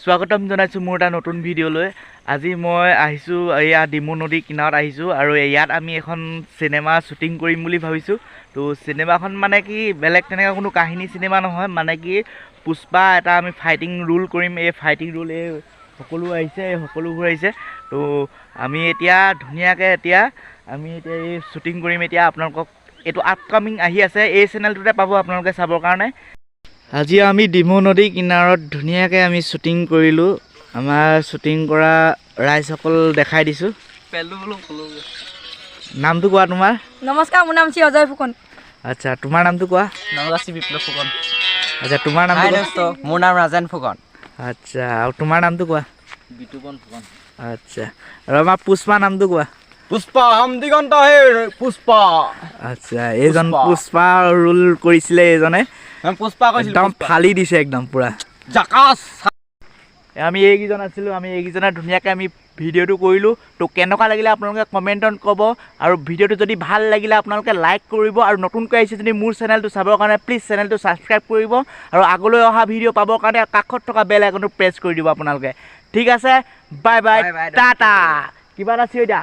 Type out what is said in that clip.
স্বাগতম জনাইছো মোৰ এটা নতুন ভিডিঅ'লৈ। আজি মই আহিছো এয়া ডিমু নদী কিনাৰত আহিছো আৰু ইয়াত আমি এখন সিনেমা শ্বুটিং কৰিম বুলি ভাবিছো। তো সিনেমাখন মানে কি বেলেগ তেনেকা কোনো কাহিনী সিনেমা নহয়, মানে কি পুষ্পা এটা আমি ফাইটিং ৰোল কৰিম। এই ফাইটিং ৰোল এই সকলো আহিছে, সকলোবোৰ আহিছে। তো আমি এতিয়া ধুনীয়াকৈ আমি এই শ্বুটিং কৰিম। এতিয়া আপোনালোকক এইটো আপকামিং আহি আছে, এই চেনেলটোতে পাব আপোনালোকে চাবৰ কাৰণে। আজি আমি ডিমু নদী কিনাৰত ধুনীয়াকৈ আমি শ্বুটিং কৰিলোঁ। আমাৰ শ্বুটিং কৰা ৰাইজসকল দেখাই দিছোঁ। নামটো কোৱা তোমাৰ? নমস্কাৰ, মোৰ নাম শ্ৰী অজয় ফুকন। আচ্ছা, তোমাৰ নামটো কোৱা? বিপ্লৱ ফুকন। আচ্ছা, তোমাৰ নামটো কোৱা? মোৰ নাম ৰাজেন ফুকন। আচ্ছা, আৰু তোমাৰ নামটো কোৱা? বিতুপন ফুকন। আচ্ছা, আৰু আমাৰ পুষ্পা নামটো কোৱা? পুষ্পা হাম দিগন্ত হে পুষ্পা। আচ্ছা, এইজন পুষ্পা ৰোল কৰিছিলে। এইজনে পুষ্পা কৈছিল, একদম ফালি দিছে একদম পুৰা জাকাস। আমি এইকেইজন আছিলোঁ, আমি এইকেইজনে ধুনীয়াকৈ আমি ভিডিঅ'টো কৰিলোঁ। তো কেনেকুৱা লাগিলে আপোনালোকে কমেণ্টত ক'ব, আৰু ভিডিঅ'টো যদি ভাল লাগিলে আপোনালোকে লাইক কৰিব, আৰু নতুনকৈ আহিছে যদি মোৰ চেনেলটো চাবৰ কাৰণে প্লিজ চেনেলটো ছাবস্ক্ৰাইব কৰিব, আৰু আগলৈ অহা ভিডিঅ' পাবৰ কাৰণে কাষত থকা বেল আইকনটো প্ৰেছ কৰি দিব আপোনালোকে। ঠিক আছে, বাই বাই, টাটা। কিবা এটা চিঞৰি দিয়া।